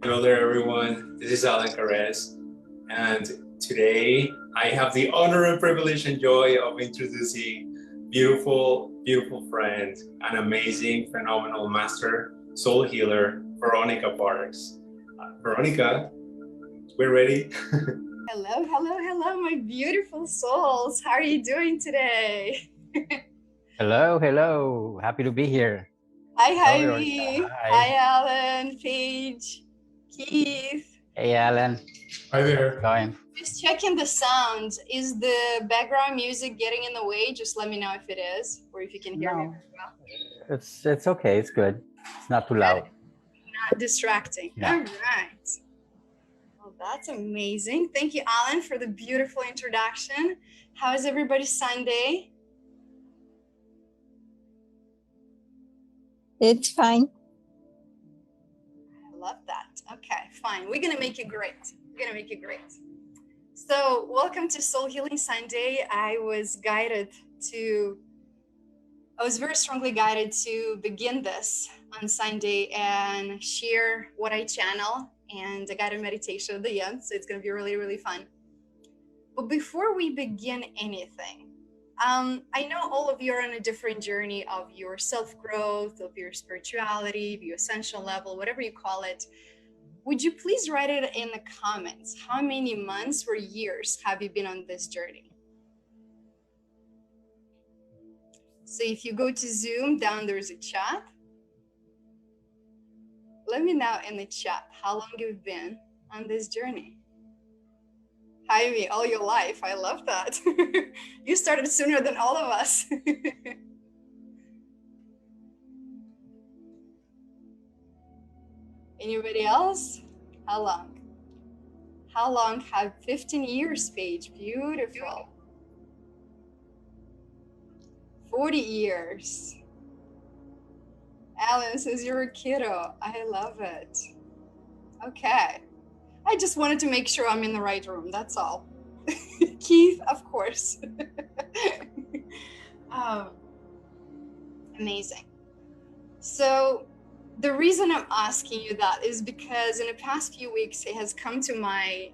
Hello there, everyone. This is Alan Carres, and today I have the honor and privilege and joy of introducing beautiful friend, an amazing, phenomenal master, soul healer, Veronica Parks. Veronica, we're ready. Hello, my beautiful souls. How are you doing today? Hello. Happy to be here. Hi, Hello, Jaime. Veronica. Hi, Alan, Paige, Keith. Hey, Alan. Hi there. Going. Just checking the sound. Is the background music getting in the way? Just let me know if it is, or if you can hear me very well. It's okay. It's good. It's not too loud. Not distracting. No. All right. Well, that's amazing. Thank you, Alan, for the beautiful introduction. How is everybody's Sunday? It's fine. I love that. Okay, fine. We're going to make it great. So welcome to Soul Healing Sunday. I was very strongly guided to begin this on Sunday and share what I channel and a guided meditation at the end. So it's going to be really, really fun. But before we begin anything, I know all of you are on a different journey of your self-growth, of your spirituality, of your essential level, whatever you call it. Would you please write it in the comments? How many months or years have you been on this journey? So if you go to Zoom, down there's a chat. Let me know in the chat how long you've been on this journey. Jaime, all your life. I love that. You started sooner than all of us. Anybody else? How long? How long have 15 years, Paige? Beautiful. 40 years. Alan says you're a kiddo. I love it. Okay. I just wanted to make sure I'm in the right room. That's all. Keith, of course. Amazing. So the reason I'm asking you that is because in the past few weeks, it has come to my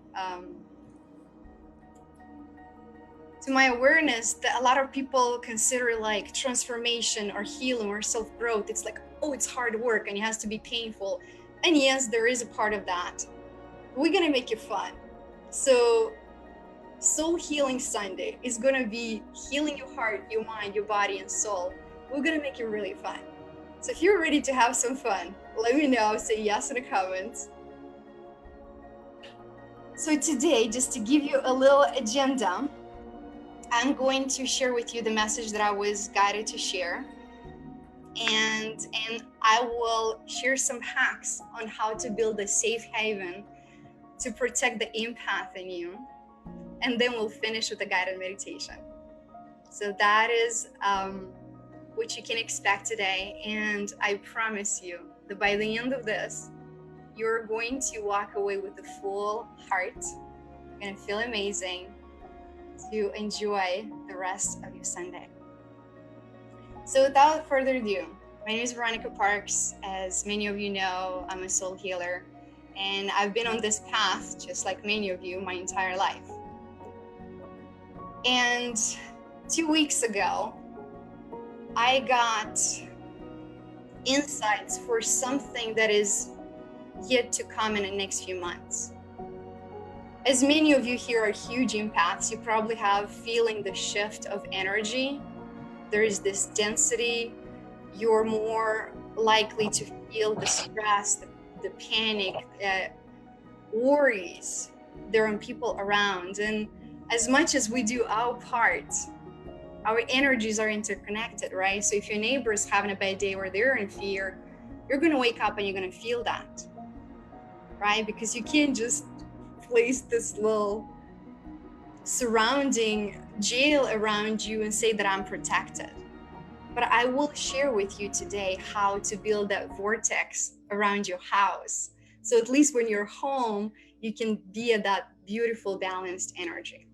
awareness that a lot of people consider like transformation or healing or self-growth. It's like, oh, it's hard work and it has to be painful. And yes, there is a part of that. We're gonna make it fun. So Soul Healing Sunday is gonna be healing your heart, your mind, your body, and soul. We're gonna make it really fun. So if you're ready to have some fun, let me know, say yes in the comments. So today, just to give you a little agenda, I'm going to share with you the message that I was guided to share. And I will share some hacks on how to build a safe haven to protect the empath in you. And then we'll finish with a guided meditation. So that is what you can expect today. And I promise you that by the end of this, you're going to walk away with a full heart. You're going to feel amazing to enjoy the rest of your Sunday. So without further ado, my name is Veronica Parks. As many of you know, I'm a soul healer. And I've been on this path, just like many of you, my entire life. And 2 weeks ago, I got insights for something that is yet to come in the next few months. As many of you here are huge empaths, you probably have feeling the shift of energy. There is this density. You're more likely to feel the stress, the panic, worries there are people around. And as much as we do our part, our energies are interconnected, right? So if your neighbor is having a bad day or they're in fear, you're going to wake up and you're going to feel that, right? Because you can't just place this little surrounding jail around you and say that I'm protected. But I will share with you today how to build that vortex around your house. So at least when you're home, you can be at that beautiful, balanced energy.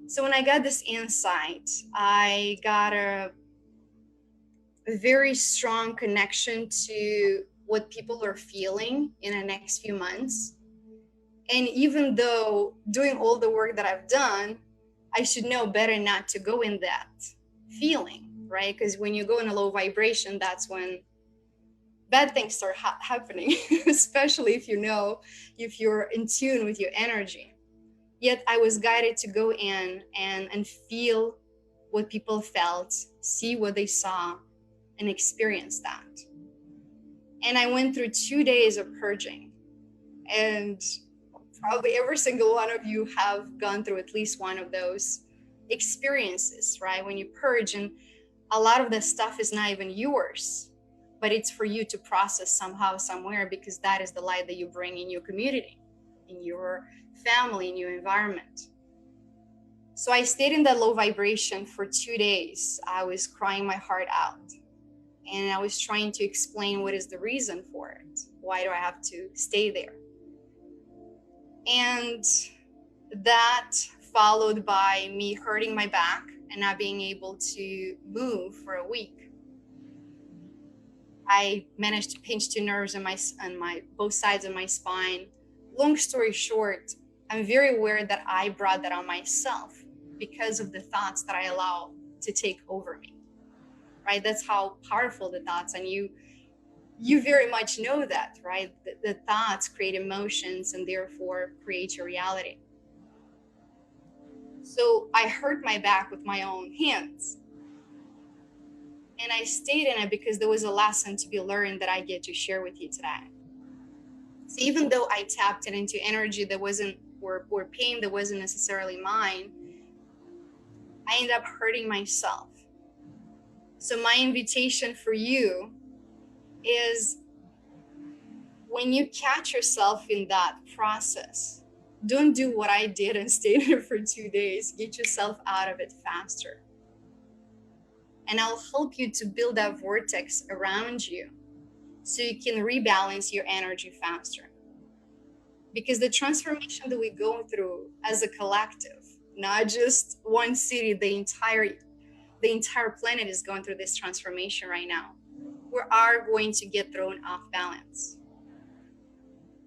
So when I got this insight, I got a very strong connection to what people are feeling in the next few months. And even though doing all the work that I've done, I should know better not to go in that feeling, right? Because when you go in a low vibration, that's when bad things start happening, especially if you're in tune with your energy. Yet I was guided to go in and feel what people felt, see what they saw, and experience that. And I went through 2 days of purging. And probably every single one of you have gone through at least one of those experiences, right? When you purge, and a lot of the stuff is not even yours, but it's for you to process somehow, somewhere, because that is the light that you bring in your community, in your family, in your environment. So I stayed in that low vibration for 2 days. I was crying my heart out. And I was trying to explain what is the reason for it. Why do I have to stay there? And that followed by me hurting my back and not being able to move for a week. I managed to pinch 2 nerves on my both sides of my spine. Long story short, I'm very aware that I brought that on myself because of the thoughts that I allow to take over me. Right? That's how powerful the thoughts, and you very much know that, right? The thoughts create emotions and therefore create your reality. So I hurt my back with my own hands. And I stayed in it because there was a lesson to be learned that I get to share with you today. So even though I tapped it into energy that wasn't, or pain that wasn't necessarily mine, I ended up hurting myself. So my invitation for you is, when you catch yourself in that process, don't do what I did and stay there for 2 days. Get yourself out of it faster. And I'll help you to build that vortex around you so you can rebalance your energy faster. Because the transformation that we go through as a collective, not just one city, the entire planet is going through this transformation right now. We are going to get thrown off balance,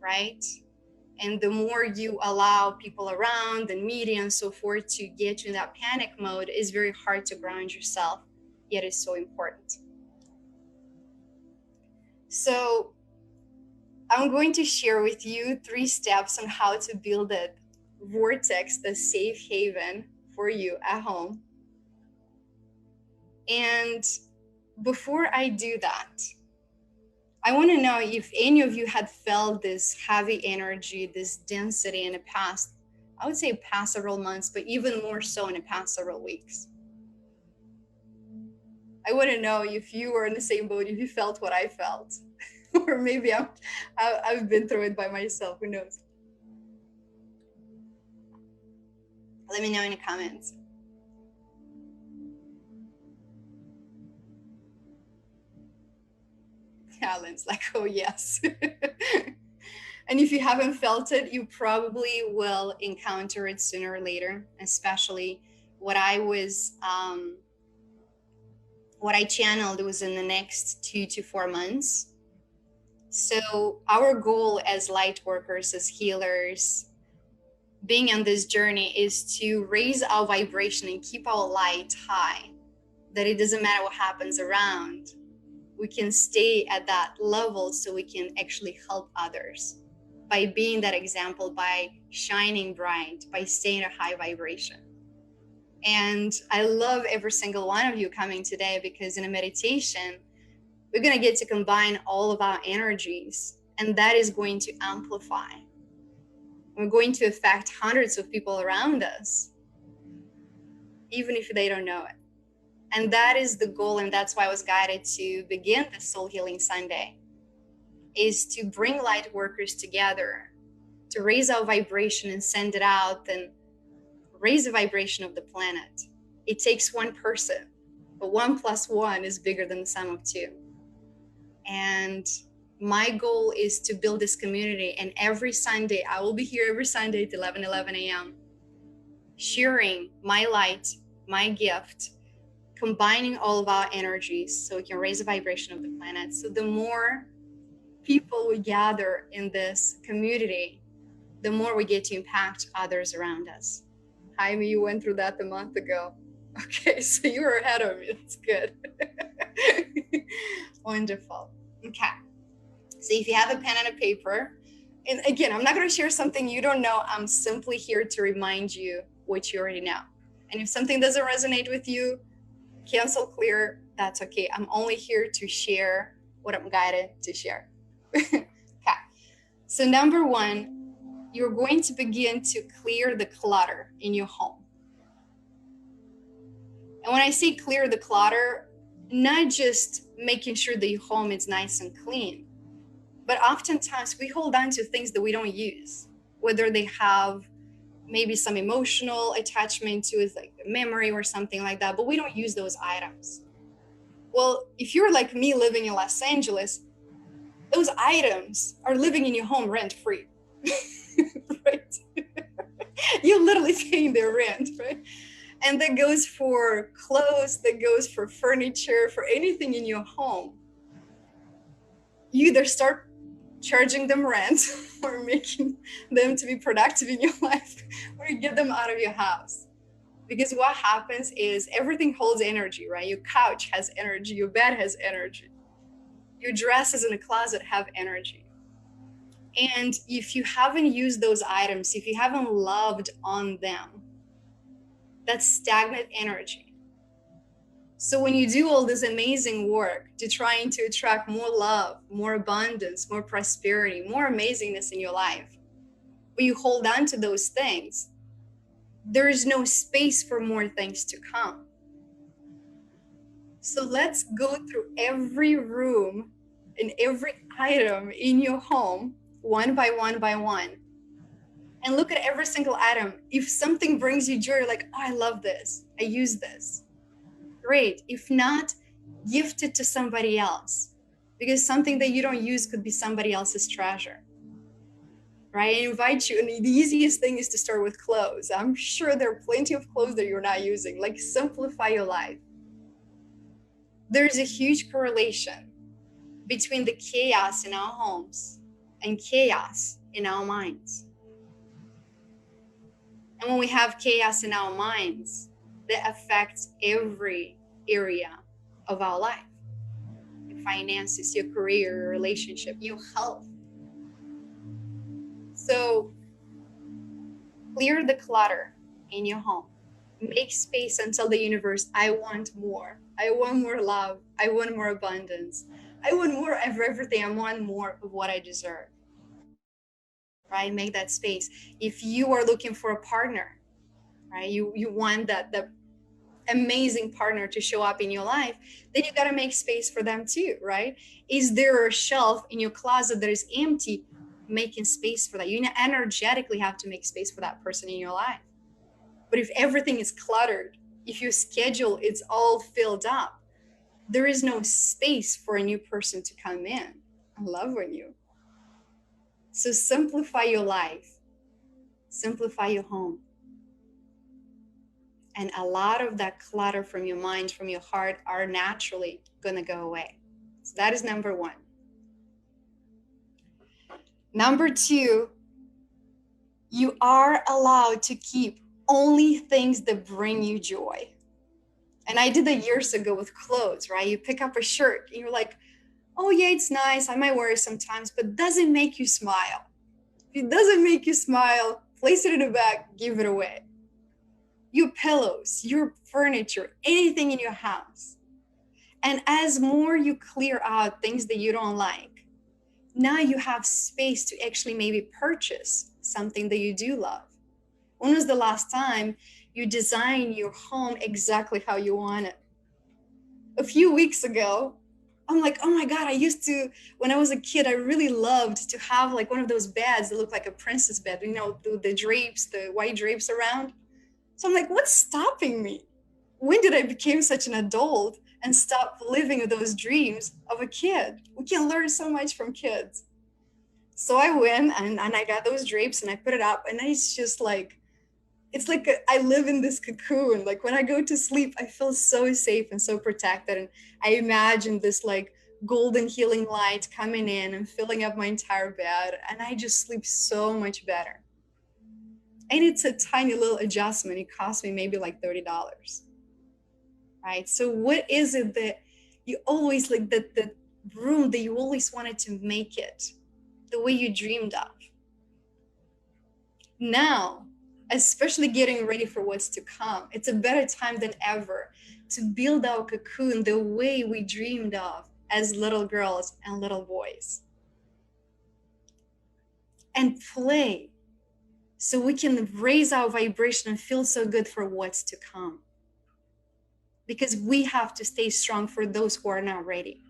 right? And the more you allow people around and media and so forth to get you in that panic mode, it's very hard to ground yourself, yet it's so important. So I'm going to share with you 3 steps on how to build a vortex, the safe haven for you at home. And before I do that, I want to know if any of you had felt this heavy energy, this density in the past, I would say past several months, but even more so in the past several weeks. I want to know if you were in the same boat, if you felt what I felt, or maybe I've been through it by myself, who knows? Let me know in the comments. Alan's like, oh yes. And if you haven't felt it, you probably will encounter it sooner or later, especially what I channeled was in the next 2 to 4 months. So our goal as light workers, as healers, being on this journey is to raise our vibration and keep our light high, that it doesn't matter what happens around. We can stay at that level so we can actually help others by being that example, by shining bright, by staying at a high vibration. And I love every single one of you coming today, because in a meditation, we're going to get to combine all of our energies, and that is going to amplify. We're going to affect hundreds of people around us, even if they don't know it. And that is the goal, and that's why I was guided to begin the Soul Healing Sunday, is to bring light workers together, to raise our vibration and send it out and raise the vibration of the planet. It takes one person, but 1 + 1 is bigger than the sum of 2. And my goal is to build this community, and every Sunday, I will be here every Sunday at 11 a.m., sharing my light, my gift, combining all of our energies so we can raise the vibration of the planet. So the more people we gather in this community, the more we get to impact others around us. Jaime, you went through that a month ago. Okay, so you were ahead of me. That's good. Wonderful. Okay. So if you have a pen and a paper, and again, I'm not going to share something you don't know. I'm simply here to remind you what you already know. And if something doesn't resonate with you, cancel, clear, that's okay. I'm only here to share what I'm guided to share. Okay. So number one, you're going to begin to clear the clutter in your home. And when I say clear the clutter, not just making sure that your home is nice and clean, but oftentimes we hold on to things that we don't use, whether they have maybe some emotional attachment to it, like a memory or something like that, but we don't use those items. Well, if you're like me living in Los Angeles, those items are living in your home rent-free, right? You're literally paying their rent, right? And that goes for clothes, that goes for furniture, for anything in your home. You either start charging them rent or making them to be productive in your life, or you get them out of your house. Because what happens is everything holds energy, right? Your couch has energy, your bed has energy, your dresses in the closet have energy. And if you haven't used those items, if you haven't loved on them, that's stagnant energy. So when you do all this amazing work to trying to attract more love, more abundance, more prosperity, more amazingness in your life, but you hold on to those things, there is no space for more things to come. So let's go through every room and every item in your home, one by one by one, and look at every single item. If something brings you joy, you're like, oh, I love this, I use this. Great. If not, gift it to somebody else, because something that you don't use could be somebody else's treasure, right? I invite you, and the easiest thing is to start with clothes. I'm sure there are plenty of clothes that you're not using. Like, simplify your life. There's a huge correlation between the chaos in our homes and chaos in our minds. And when we have chaos in our minds, that affects every area of our life. Your finances, your career, your relationship, your health. So clear the clutter in your home. Make space and tell the universe, I want more. I want more love. I want more abundance. I want more of everything. I want more of what I deserve. Right? Make that space. If you are looking for a partner, right? You want that amazing partner to show up in your life, then you got to make space for them too, right? Is there a shelf in your closet that is empty? Making space for that. You energetically have to make space for that person in your life. But if everything is cluttered, if your schedule is all filled up, there is no space for a new person to come in and love on you. So simplify your life, simplify your home. And a lot of that clutter from your mind, from your heart, are naturally going to go away. So that is number one. Number two, you are allowed to keep only things that bring you joy. And I did that years ago with clothes, right? You pick up a shirt and you're like, oh yeah, it's nice, I might wear it sometimes, but does it make you smile? If it doesn't make you smile, place it in a bag, give it away. Your pillows, your furniture, anything in your house. And as more you clear out things that you don't like, now you have space to actually maybe purchase something that you do love. When was the last time you designed your home exactly how you want it? A few weeks ago, I'm like, oh my God, I used to, when I was a kid, I really loved to have like one of those beds that look like a princess bed, you know, the drapes, the white drapes around. So I'm like, what's stopping me? When did I become such an adult and stop living those dreams of a kid? We can learn so much from kids. So I went and I got those drapes and I put it up, and it's just like, it's like I live in this cocoon. Like when I go to sleep, I feel so safe and so protected. And I imagine this like golden healing light coming in and filling up my entire bed, and I just sleep so much better. And it's a tiny little adjustment. It cost me maybe like $30, right? So what is it that you always like, the room that you always wanted to make it the way you dreamed of? Now, especially getting ready for what's to come, it's a better time than ever to build our cocoon the way we dreamed of as little girls and little boys. And play so we can raise our vibration and feel so good for what's to come. Because we have to stay strong for those who are not ready.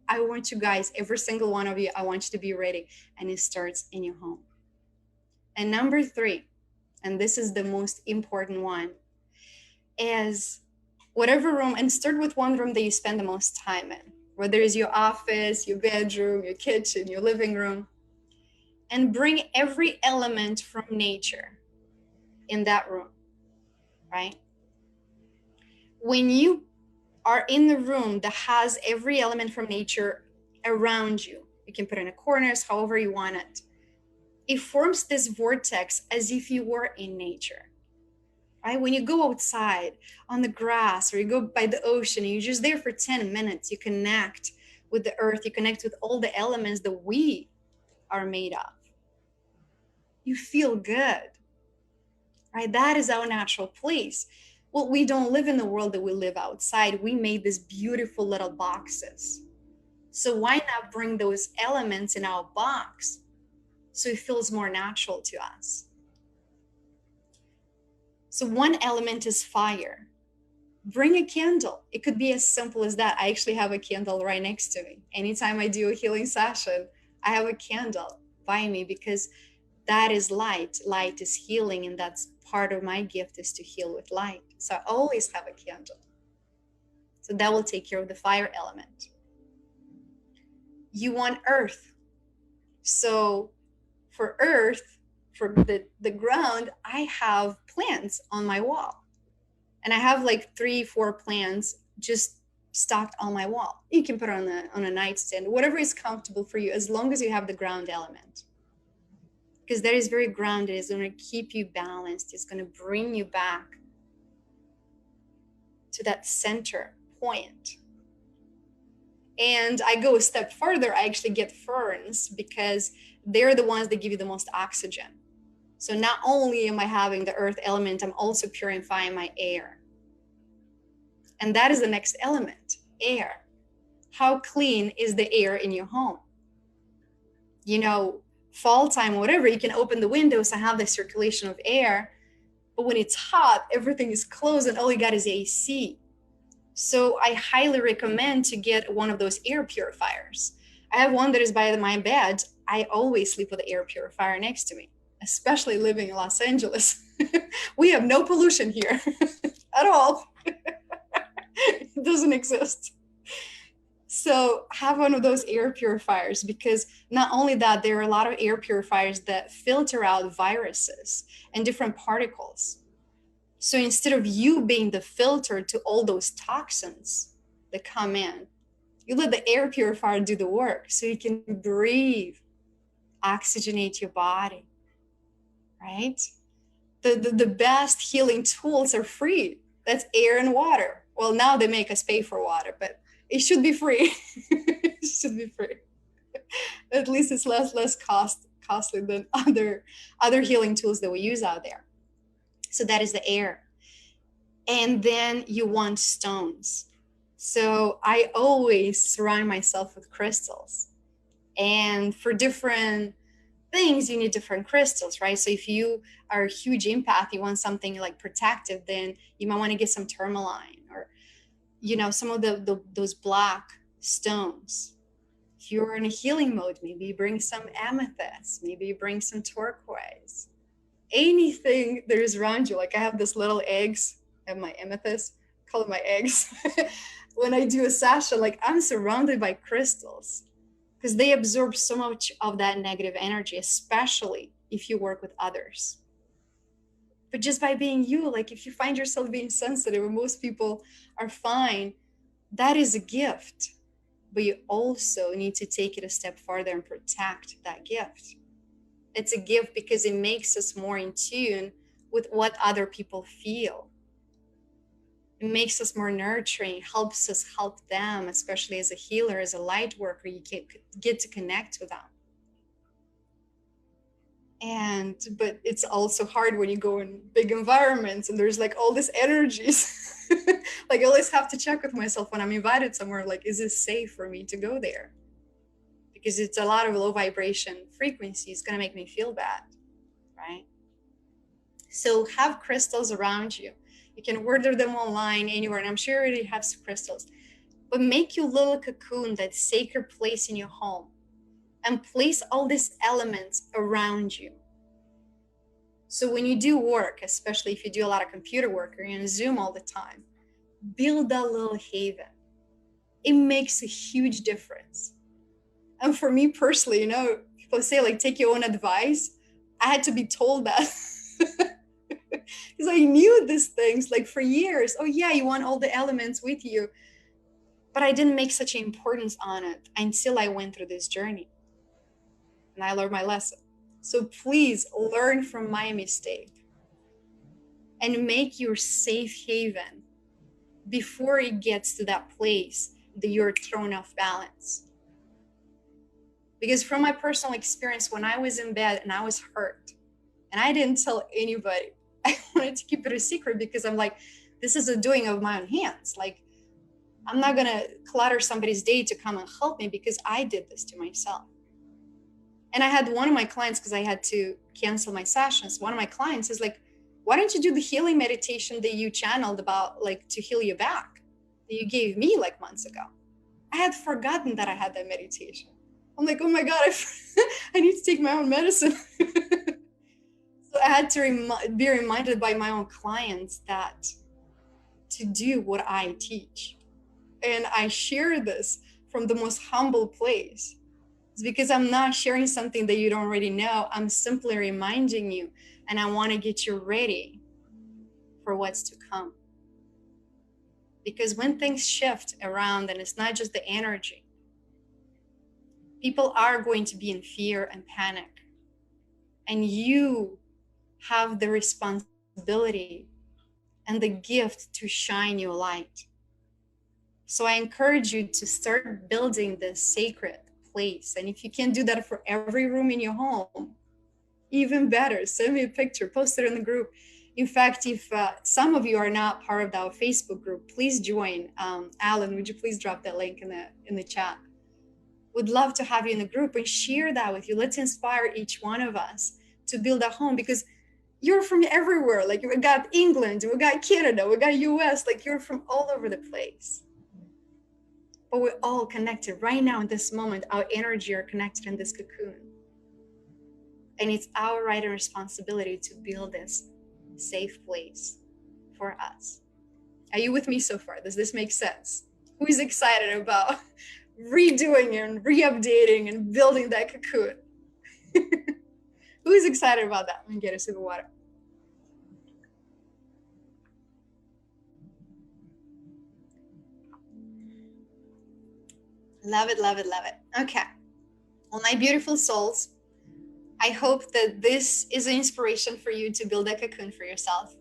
I want you guys, every single one of you, I want you to be ready. And it starts in your home. And number 3, and this is the most important one, is whatever room, and start with one room that you spend the most time in, whether it's your office, your bedroom, your kitchen, your living room, and bring every element from nature in that room, right? When you are in the room that has every element from nature around you, you can put it in the corners, however you want it. It forms this vortex as if you were in nature, right? When you go outside on the grass, or you go by the ocean and you're just there for 10 minutes, you connect with the earth, you connect with all the elements that we are made of. You feel good, right? That is our natural place. Well, we don't live in the world that we live outside. We made these beautiful little boxes. So why not bring those elements in our box so it feels more natural to us? So one element is fire. Bring a candle. It could be as simple as that. I actually have a candle right next to me. Anytime I do a healing session, I have a candle by me, because that is light. Light is healing, and that's part of my gift, is to heal with light. So I always have a candle. So that will take care of the fire element. You want earth. So for earth, for the ground, I have plants on my wall. And I have like 3-4 plants just stocked on my wall. You can put it on a nightstand, whatever is comfortable for you, as long as you have the ground element. Because that is very grounded. It's going to keep you balanced. It's going to bring you back to that center point. And I go a step further. I actually get ferns, because they're the ones that give you the most oxygen. So not only am I having the earth element, I'm also purifying my air. And that is the next element, air. How clean is the air in your home? You know, fall time, whatever, you can open the windows and have the circulation of air. But when it's hot, everything is closed and all you got is AC. So I highly recommend to get one of those air purifiers. I have one that is by my bed. I always sleep with the air purifier next to me, especially living in Los Angeles. We have no pollution here at all. It doesn't exist. So have one of those air purifiers, because not only that, there are a lot of air purifiers that filter out viruses and different particles. So instead of you being the filter to all those toxins that come in, you let the air purifier do the work so you can breathe, oxygenate your body, right? The best healing tools are free. That's air and water. Well, now they make us pay for water, but it should be free. It should be free. At least it's less costly than other healing tools that we use out there. So that is the air. And then you want stones. So I always surround myself with crystals. And for different things, you need different crystals, right? So if you are a huge empath, you want something like protective, then you might want to get some tourmaline, or, you know, some of those black stones. If you're in a healing mode, maybe you bring some amethyst, maybe you bring some turquoise. Anything that is around you. Like I have this little eggs, I have my amethyst, call it my eggs. When I do a session, like I'm surrounded by crystals, because they absorb so much of that negative energy, especially if you work with others. But just by being you, like if you find yourself being sensitive, and most people are fine, that is a gift. but you also need to take it a step farther and protect that gift. It's a gift because it makes us more in tune with what other people feel. It makes us more nurturing, helps us help them, especially as a healer, as a light worker, you get to connect with them. But it's also hard when you go in big environments and there's like all these energies. Like I always have to check with myself when I'm invited somewhere, like, is it safe for me to go there? Because it's a lot of low vibration frequency. It's going to make me feel bad, right? So have crystals around you. You can order them online anywhere, and I'm sure you already have some crystals. But make your little cocoon, that sacred place in your home, and place all these elements around you. So when you do work, especially if you do a lot of computer work or you're on Zoom all the time, build that little haven. It makes a huge difference. And for me personally, you know, people say like, take your own advice. I had to be told that. Because I knew these things like for years. Oh yeah, you want all the elements with you. But I didn't make such an importance on it until I went through this journey. And I learned my lesson. So please learn from my mistake and make your safe haven before it gets to that place that you're thrown off balance. Because from my personal experience, when I was in bed and I was hurt and I didn't tell anybody, I wanted to keep it a secret because I'm like, this is a doing of my own hands. Like, I'm not going to clutter somebody's day to come and help me because I did this to myself. And I had one of my clients, because I had to cancel my sessions. One of my clients is like, why don't you do the healing meditation that you channeled about, like, to heal your back that you gave me like months ago? I had forgotten that I had that meditation. I'm like, oh my God, I need to take my own medicine. So I had to be reminded by my own clients that to do what I teach. And I share this from the most humble place. It's because I'm not sharing something that you don't already know. I'm simply reminding you, and I want to get you ready for what's to come. Because when things shift around, and it's not just the energy, people are going to be in fear and panic. And you have the responsibility and the gift to shine your light. So I encourage you to start building this sacred place. And if you can do that for every room in your home, even better. Send me a picture, post it in the group. In fact, if some of you are not part of our Facebook group, please join. Alan, would you please drop that link in the chat? Would love to have you in the group and share that with you. Let's inspire each one of us to build a home, because you're from everywhere. Like, we got England, we got Canada, we got US, like, you're from all over the place. But we're all connected right now in this moment. Our energy are connected in this cocoon. And it's our right and responsibility to build this safe place for us. Are you with me so far? Does this make sense? Who is excited about redoing and re-updating and building that cocoon? Who is excited about that? Let me get a sip of water. Love it, love it, love it. Okay. Well, my beautiful souls, I hope that this is an inspiration for you to build a cocoon for yourself.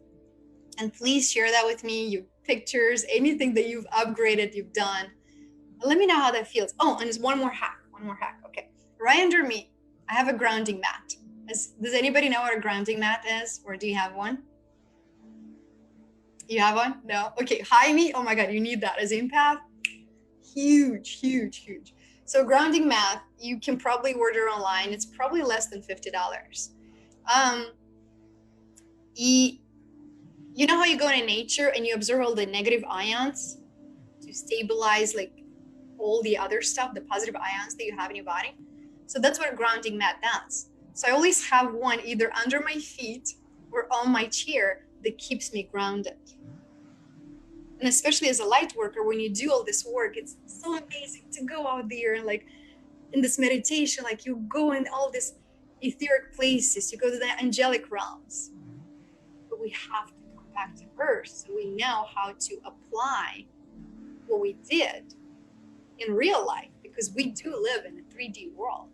And please share that with me, your pictures, anything that you've upgraded, you've done. Let me know how that feels. Oh, and there's one more hack. Okay. Right under me, I have a grounding mat. Does anybody know what a grounding mat is? Or do you have one? You have one? No? Okay. High me. Oh my God, you need that as empath. Huge, huge, huge. So grounding mat, you can probably order online. It's probably less than $50. You know how you go into nature and you observe all the negative ions to stabilize like all the other stuff, the positive ions that you have in your body? So that's what a grounding mat does. So I always have one either under my feet or on my chair that keeps me grounded. And especially as a light worker, when you do all this work, it's so amazing to go out there and like in this meditation, like you go in all these etheric places, you go to the angelic realms. But we have to come back to earth so we know how to apply what we did in real life, because we do live in a 3D world.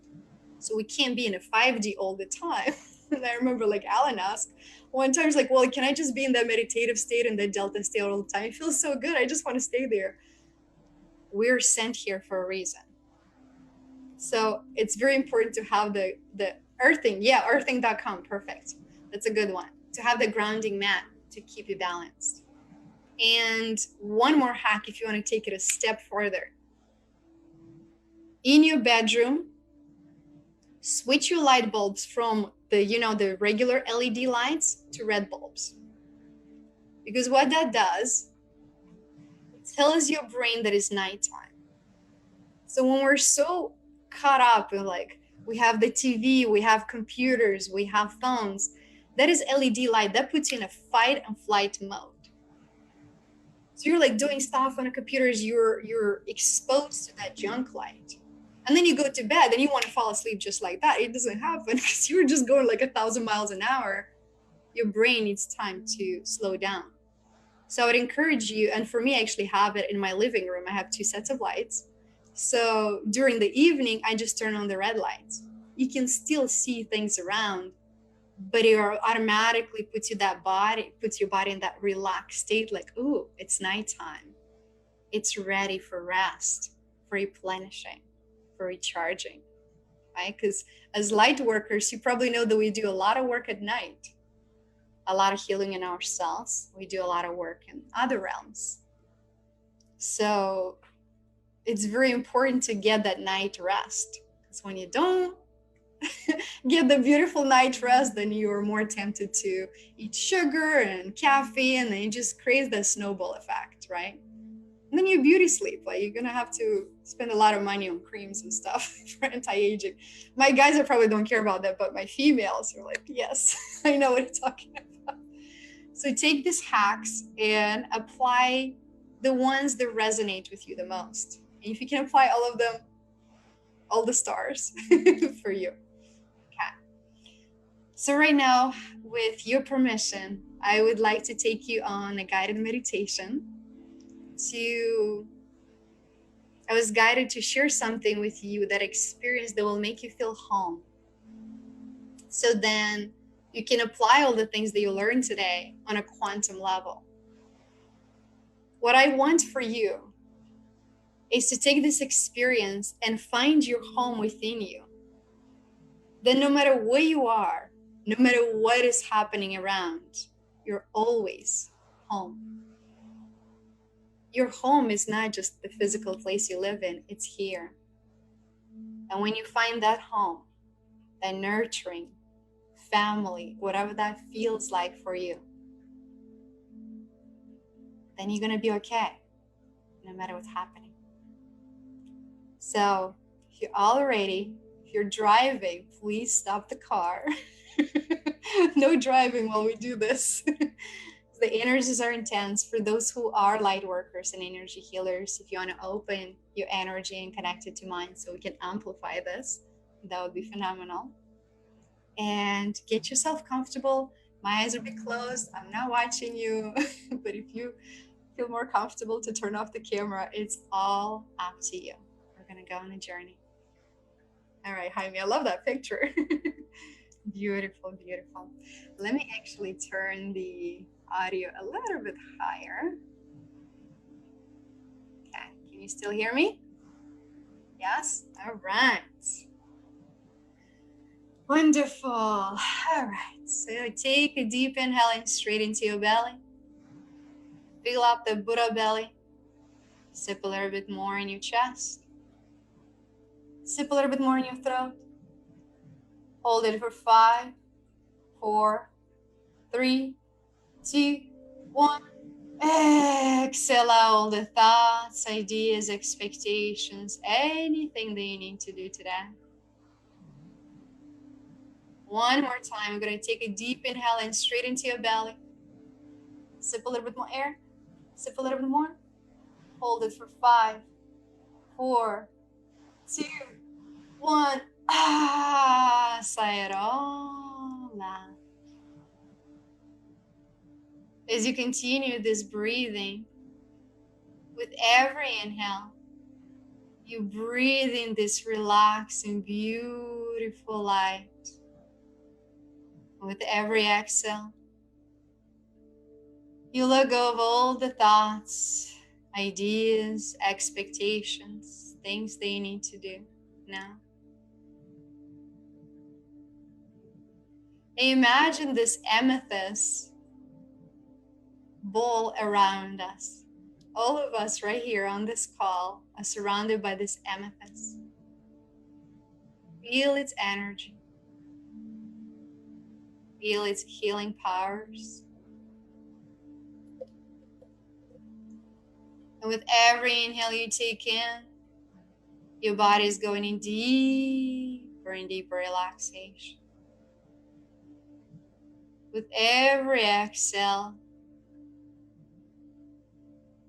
So we can't be in a 5D all the time. And I remember like Alan asked one time, he's like, well, can I just be in that meditative state and that delta state all the time? It feels so good. I just want to stay there. We're sent here for a reason. So it's very important to have the earthing. Yeah, earthing.com. Perfect. That's a good one. To have the grounding mat to keep you balanced. And one more hack if you want to take it a step further. In your bedroom, switch your light bulbs from the regular LED lights to red bulbs. Because what that does, it tells your brain that it's nighttime. So when we're so caught up in like, we have the TV, we have computers, we have phones, that is LED light that puts you in a fight and flight mode. So you're like doing stuff on the computers, you're exposed to that junk light. And then you go to bed and you want to fall asleep just like that. It doesn't happen because you're just going like 1,000 miles an hour. Your brain needs time to slow down. So I would encourage you, and for me, I actually have it in my living room. I have 2 sets of lights. So during the evening, I just turn on the red lights. You can still see things around, but it automatically puts your body in that relaxed state, like, ooh, it's nighttime. It's ready for rest, for replenishing, for recharging, right? Because as light workers, you probably know that we do a lot of work at night, a lot of healing in ourselves. We do a lot of work in other realms. So it's very important to get that night rest, because when you don't get the beautiful night rest, then you're more tempted to eat sugar and caffeine, and then it just creates that snowball effect, right? And then you beauty sleep. Like, you're gonna have to spend a lot of money on creams and stuff for anti-aging. My guys, I probably don't care about that, but my females are like, yes, I know what you're talking about. So take these hacks and apply the ones that resonate with you the most. And if you can apply all of them, all the stars for you. Okay. So right now, with your permission, I would like to take you on a guided meditation. I was guided to share something with you, that experience that will make you feel home. So then you can apply all the things that you learned today on a quantum level. What I want for you is to take this experience and find your home within you. Then no matter where you are, no matter what is happening around, you're always home. Your home is not just the physical place you live in, it's here. And when you find that home, that nurturing family, whatever that feels like for you, then you're going to be okay, no matter what's happening. So if you're all ready, if you're driving, please stop the car. No driving while we do this. The energies are intense. For those who are light workers and energy healers, if you want to open your energy and connect it to mine so we can amplify this, that would be phenomenal. And get yourself comfortable. My eyes will be closed. I'm not watching you. But if you feel more comfortable to turn off the camera, it's all up to you. We're going to go on a journey. All right, Jaime, I love that picture. Beautiful, beautiful. Let me actually turn the audio a little bit higher. Okay, can you still hear me? Yes? All right. Wonderful. All right, so take a deep inhale in straight into your belly. Fill up the Buddha belly. Sip a little bit more in your chest. Sip a little bit more in your throat. Hold it for 5, 4, 3, 2, 1. Exhale out all the thoughts, ideas, expectations, anything that you need to do today. One more time. We're going to take a deep inhale in straight into your belly. Sip a little bit more air. Sip a little bit more. Hold it for 5, 4, 2, 1. Sigh it all out. As you continue this breathing, with every inhale, You breathe in this relaxing, beautiful light. With every exhale, you let go of all the thoughts, ideas, expectations, things that you need to do now. And imagine this amethyst ball around us. All of us right here on this call are surrounded by this amethyst. Feel its energy. Feel its healing powers. And with every inhale you take in, your body is going in deeper and deeper relaxation. With every exhale,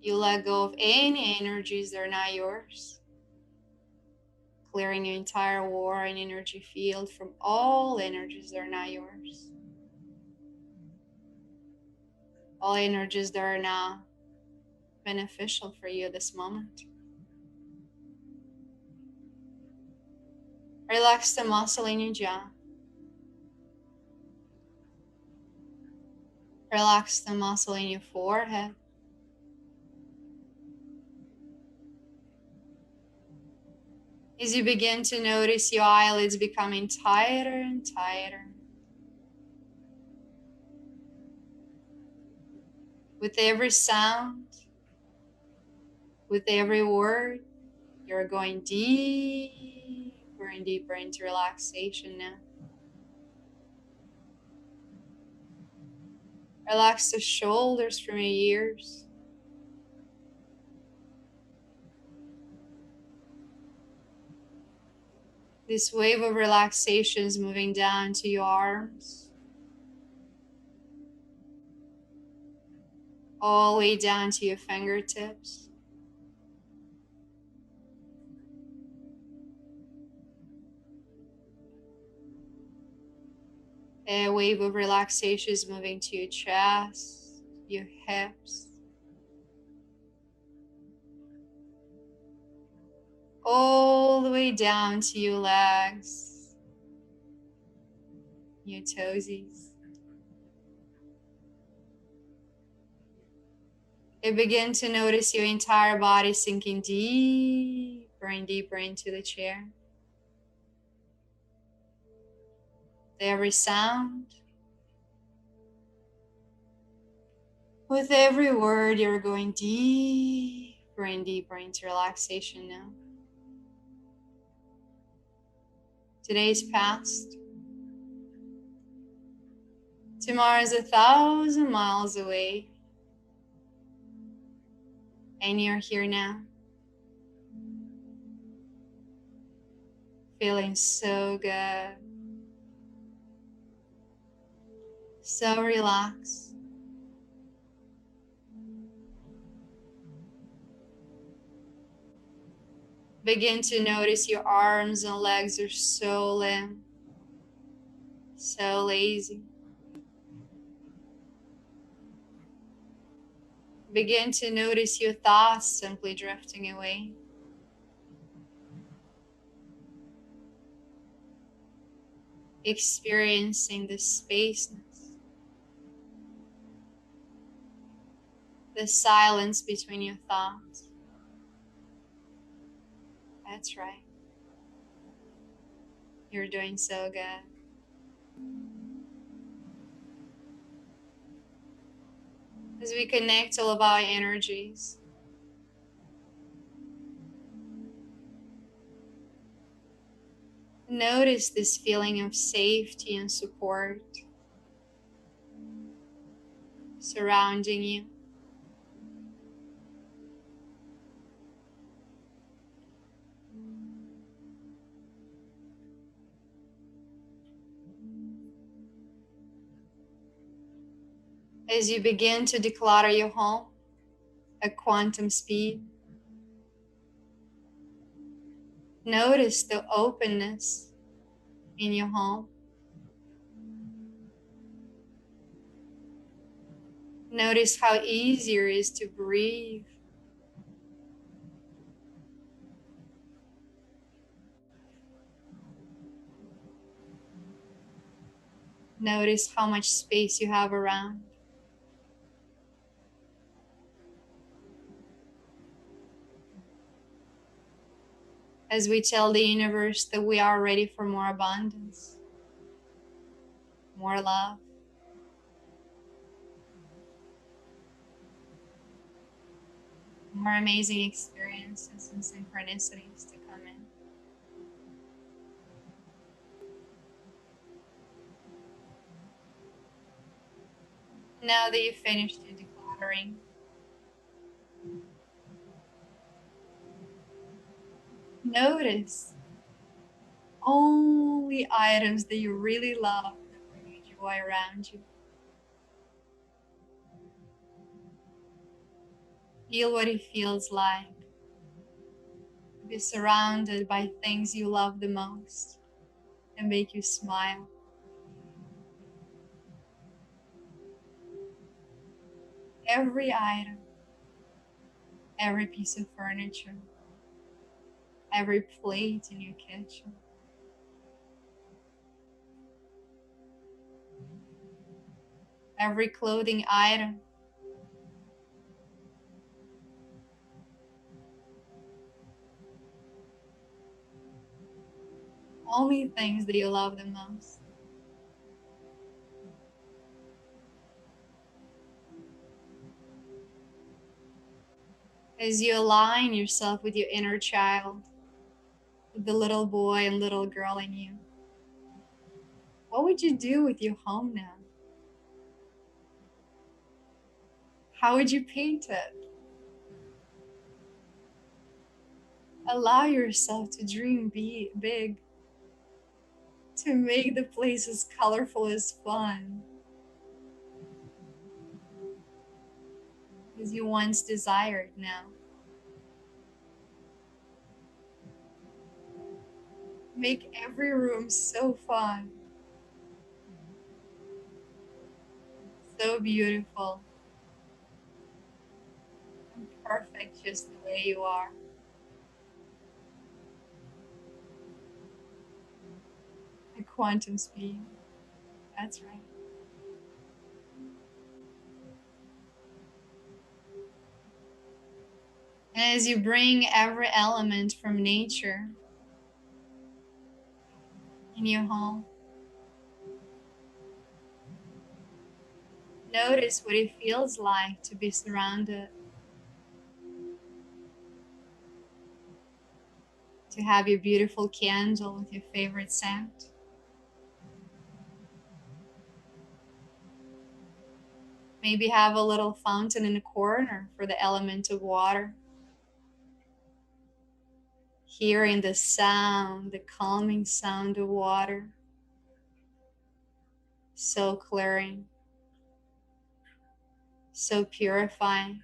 you let go of any energies that are not yours, clearing your entire aura and energy field from all energies that are not yours. All energies that are not beneficial for you at this moment. Relax the muscle in your jaw. Relax the muscle in your forehead. As you begin to notice your eyelids becoming tighter and tighter. With every sound, with every word, you're going deeper and deeper into relaxation now. Relax the shoulders from your ears. This wave of relaxation is moving down to your arms, all the way down to your fingertips. A wave of relaxation is moving to your chest, your hips, all the way down to your legs, your toesies. And begin to notice your entire body sinking deeper and deeper into the chair. Every sound, with every word, you're going deeper and deeper into relaxation now. Today's past. Tomorrow is 1,000 miles away. And you're here now. Feeling so good. So relaxed. Begin to notice your arms and legs are so limp, so lazy. Begin to notice your thoughts simply drifting away. Experiencing the spaceness, the silence between your thoughts. That's right. You're doing so good. As we connect all of our energies, notice this feeling of safety and support surrounding you. As you begin to declutter your home at quantum speed, notice the openness in your home. Notice how easier it is to breathe. Notice how much space you have around. As we tell the universe that we are ready for more abundance, more love, more amazing experiences and synchronicities to come in. Now that you've finished your decluttering, notice only items that you really love that bring you joy around you. Feel what it feels like to be surrounded by things you love the most and make you smile. Every item, every piece of furniture, every plate in your kitchen, every clothing item, only things that you love the most. As you align yourself with your inner child, with the little boy and little girl in you, what would you do with your home now? How would you paint it? Allow yourself to dream big, to make the place as colorful as fun as you once desired now. Make every room so fun, so beautiful, and perfect just the way you are. At quantum speed. That's right. And as you bring every element from nature in your home, notice what it feels like to be surrounded, to have your beautiful candle with your favorite scent. Maybe have a little fountain in the corner for the element of water. Hearing the sound, the calming sound of water. So clearing, so purifying,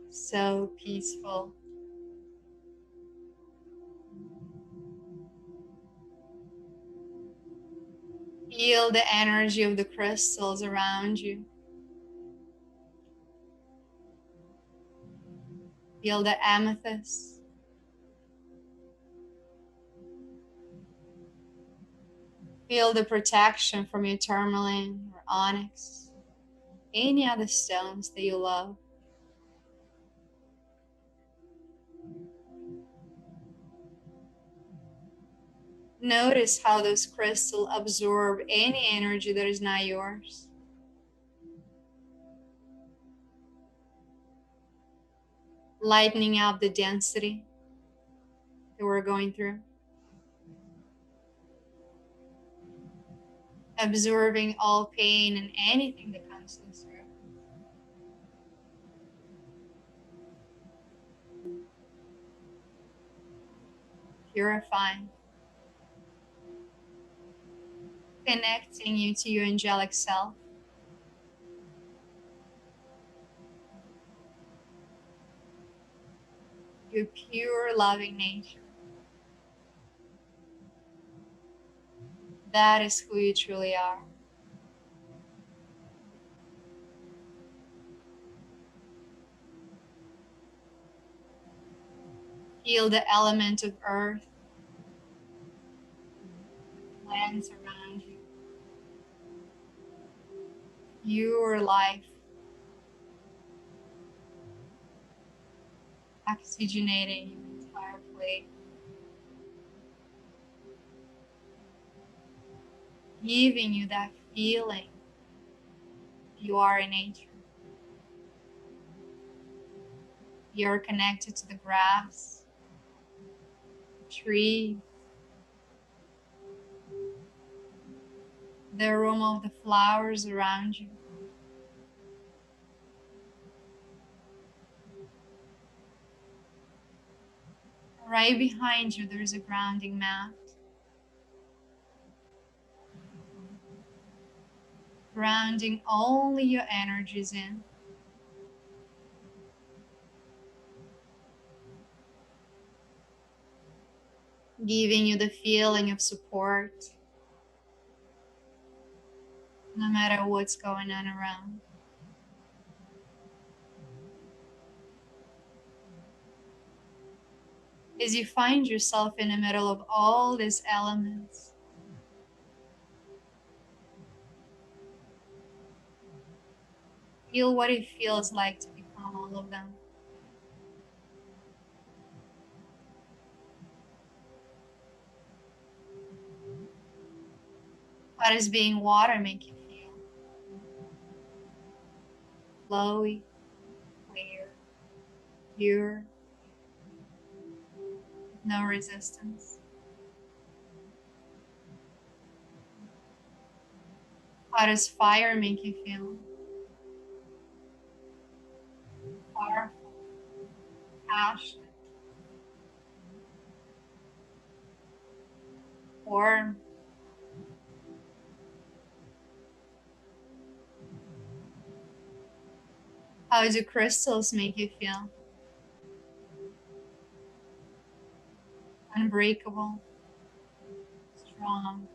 so peaceful. Feel the energy of the crystals around you. Feel the amethyst. Feel the protection from your tourmaline or onyx. Any other stones that you love. Notice how those crystals absorb any energy that is not yours. Lightening up the density that we're going through. Absorbing all pain and anything that comes through. Purifying. Connecting you to your angelic self. Your pure loving nature. That is who you truly are. Feel the element of earth, plants around you, your life, oxygenating your entire plate, giving you that feeling you are in nature. You're connected to the grass, tree, the aroma of the flowers around you. Right behind you, there's a grounding mat. Grounding only your energies in. Giving you the feeling of support, no matter what's going on around. As you find yourself in the middle of all these elements, feel what it feels like to become all of them. How does being water make you feel? Flowy, clear, pure, no resistance. How does fire make you feel? Powerful, passionate, warm. How do crystals make you feel? Unbreakable, strong,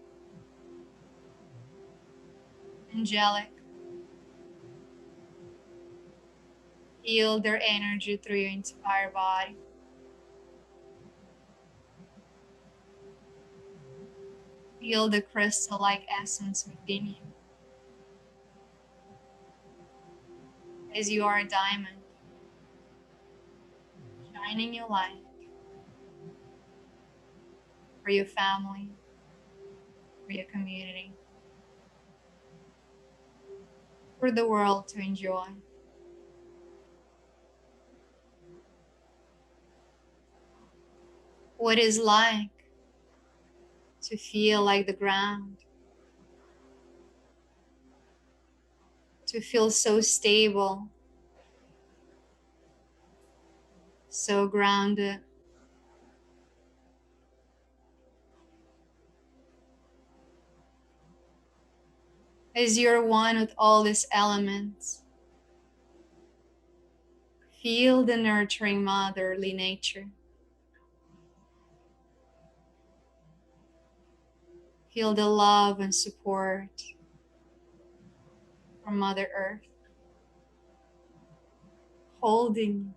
angelic. Feel their energy through your entire body. Feel the crystal-like essence within you. As you are a diamond, shining your light for your family, for your community, for the world to enjoy. What is like to feel like the ground, to feel so stable, so grounded. As you're one with all these elements, feel the nurturing motherly nature. Feel the love and support from Mother Earth, holding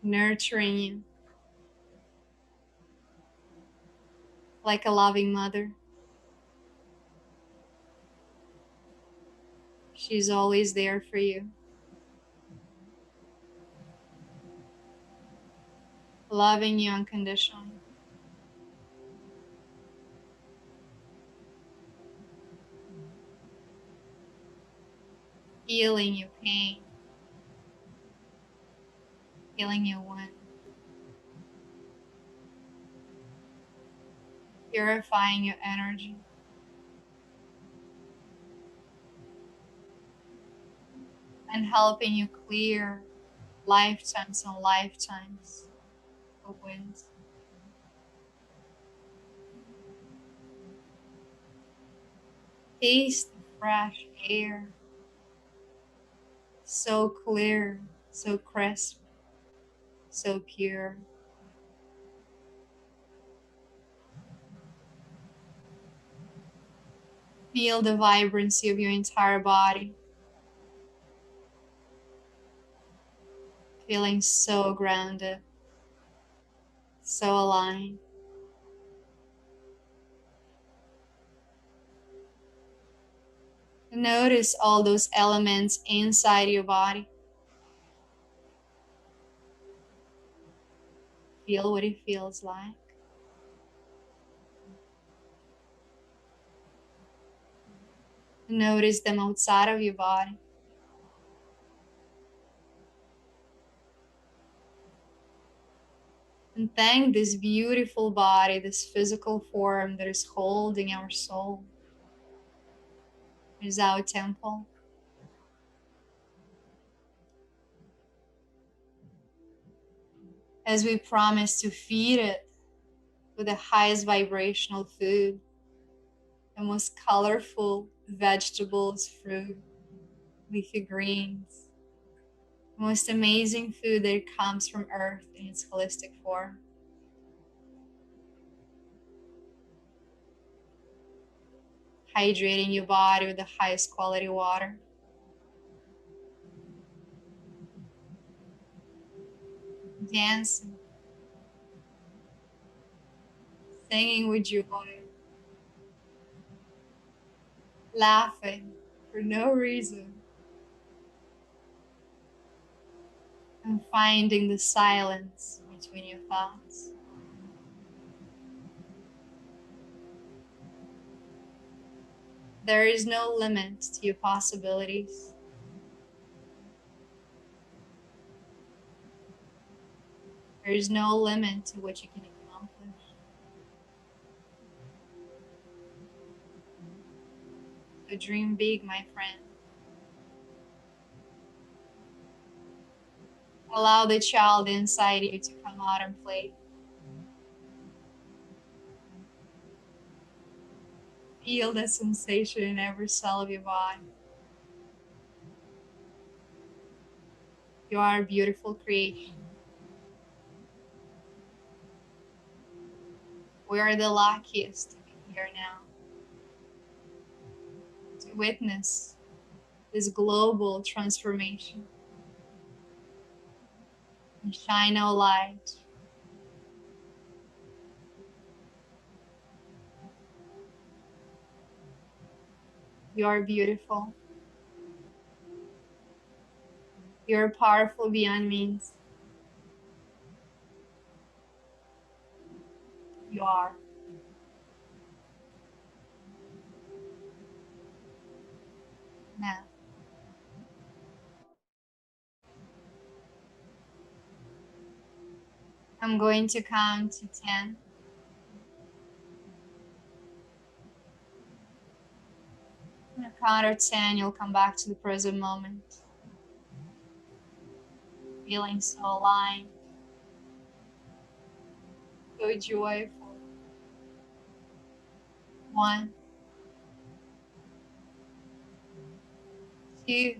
you, nurturing you like a loving mother. She's always there for you, loving you unconditionally. Healing your pain, healing your wound, purifying your energy, and helping you clear lifetimes and lifetimes of wounds. Taste the fresh air, so clear, so crisp, so pure. Feel the vibrancy of your entire body, feeling so grounded, so aligned. Notice all those elements inside your body. Feel what it feels like. Notice them outside of your body. And thank this beautiful body, this physical form that is holding our soul. It is our temple. As we promise to feed it with the highest vibrational food, the most colorful vegetables, fruit, leafy greens, the most amazing food that comes from earth in its holistic form. Hydrating your body with the highest quality water. Dancing, singing with joy, laughing for no reason, and finding the silence between your thoughts. There is no limit to your possibilities. There is no limit to what you can accomplish. So dream big, my friend. Allow the child inside you to come out and play. Feel the sensation in every cell of your body. You are a beautiful creation. We are the luckiest to be here now, to witness this global transformation and shine our light. You are beautiful. You are powerful beyond means. You are. Now, I'm going to count to 10. On a count of 10, you'll come back to the present moment, feeling so aligned, so joyful. 1, 2.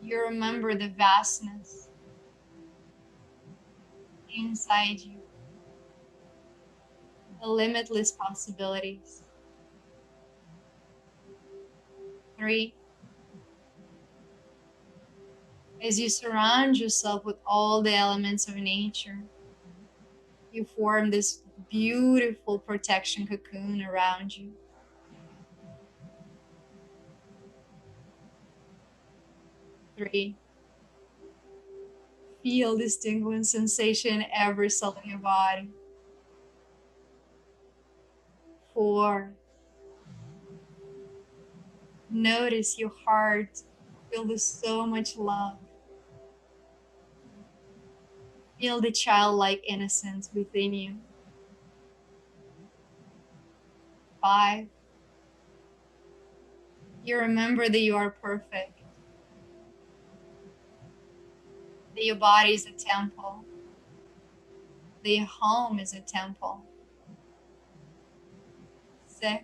You remember the vastness inside you, the limitless possibilities. 3. As you surround yourself with all the elements of nature, you form this beautiful protection cocoon around you. 3. Feel this tingling sensation in every cell of your body. 4. Notice your heart filled with so much love. Feel the childlike innocence within you. 5. You remember that you are perfect, that your body is a temple, that your home is a temple. 6.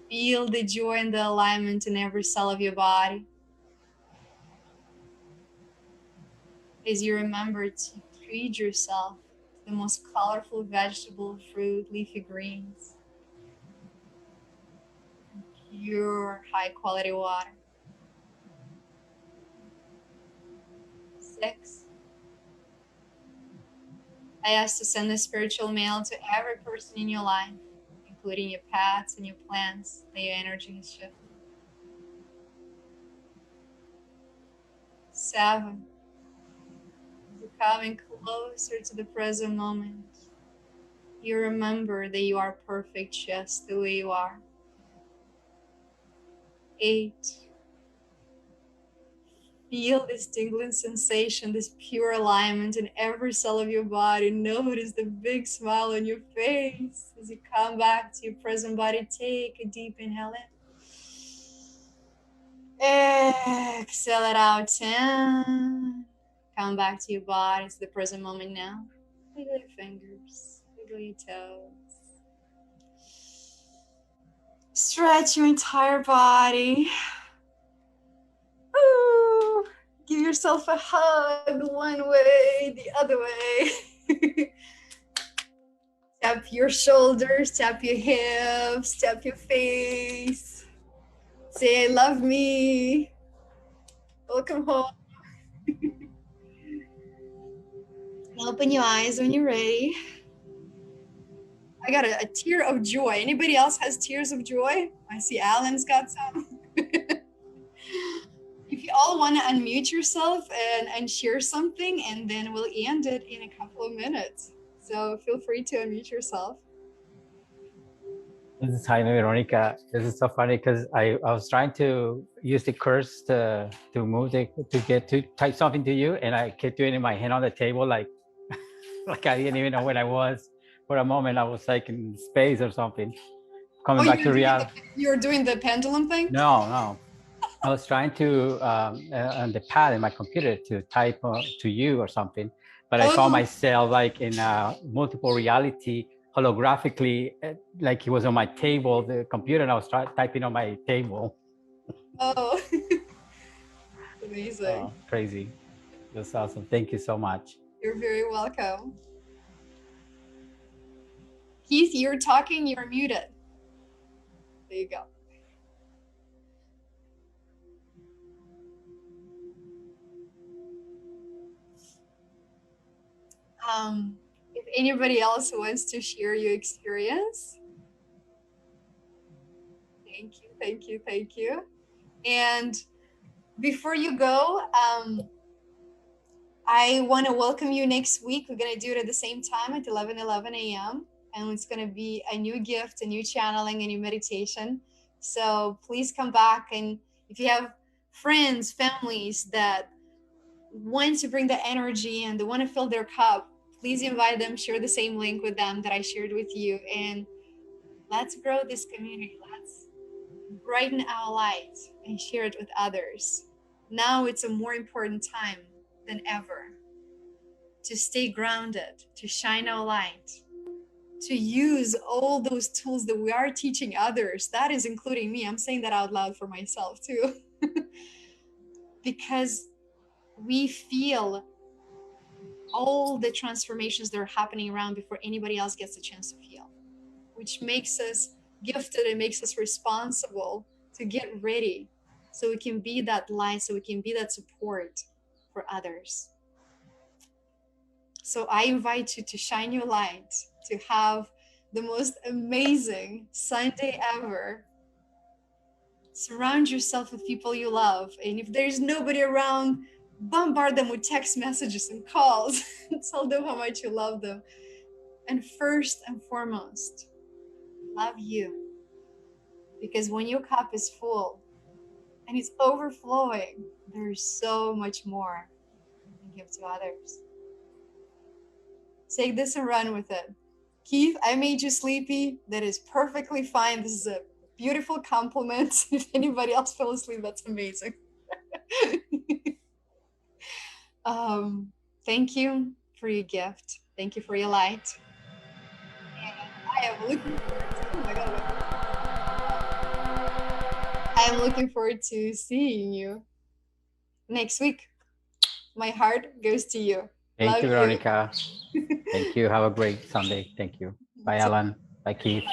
Feel the joy and the alignment in every cell of your body as you remember to treat yourself to the most colorful vegetable, fruit, leafy greens, and pure, high quality water. 6. I ask to send a spiritual mail to every person in your life, including your pets and your plants, that your energy has shifted. 7. You're coming closer to the present moment. You remember that you are perfect just the way you are. 8. Feel this tingling sensation, this pure alignment in every cell of your body. Notice the big smile on your face as you come back to your present body. Take a deep inhale in. Exhale it out. 10. Come back to your body, to the present moment now. Wiggle your fingers, wiggle your toes. Stretch your entire body. Ooh. Give yourself a hug one way, the other way. Tap your shoulders, tap your hips, tap your face. Say, I love me. Welcome home. Open your eyes when you're ready. I got a tear of joy. Anybody else has tears of joy? I see Alan's got some. If you all want to unmute yourself and share something, and then we'll end it in a couple of minutes. So feel free to unmute yourself. This is Jaime, Veronica. This is so funny because I was trying to use the curse to move to get to type something to you, and I kept doing it in my hand on the table like like I didn't even know where I was. For a moment, I was like in space or something. Coming back to reality. You're doing the pendulum thing? No. I was trying to on the pad in my computer to type to you or something, but I found myself like in a multiple reality holographically, like it was on my table, the computer, and I was typing on my table. Oh, amazing. Oh, crazy. That's awesome. Thank you so much. You're very welcome. Keith, you're talking, you're muted. There you go. If anybody else wants to share your experience. Thank you. And before you go, I want to welcome you next week. We're going to do it at the same time at 11 a.m. And it's going to be a new gift, a new channeling, a new meditation. So please come back. And if you have friends, families that want to bring the energy and they want to fill their cup, please invite them, share the same link with them that I shared with you. And let's grow this community. Let's brighten our light and share it with others. Now it's a more important time than ever to stay grounded, to shine our light, to use all those tools that we are teaching others. That is including me. I'm saying that out loud for myself too. Because we feel all the transformations that are happening around before anybody else gets a chance to feel, which makes us gifted and makes us responsible to get ready so we can be that light, so we can be that support for others. So I invite you to shine your light, to have the most amazing Sunday ever. Surround yourself with people you love. And if there's nobody around, bombard them with text messages and calls. Tell them how much you love them. And first and foremost, love you. Because when your cup is full and it's overflowing, there's so much more you can give to others. Take this and run with it. Keith, I made you sleepy. That is perfectly fine. This is a beautiful compliment. If anybody else fell asleep, that's amazing. Thank you for your gift. Thank you for your light. And I am looking forward to, oh my God, I am looking forward to seeing you next week. My heart goes to you. Thank you, Veronica. Thank you. Have a great Sunday. Thank you. Bye, Alan. Bye, Keith.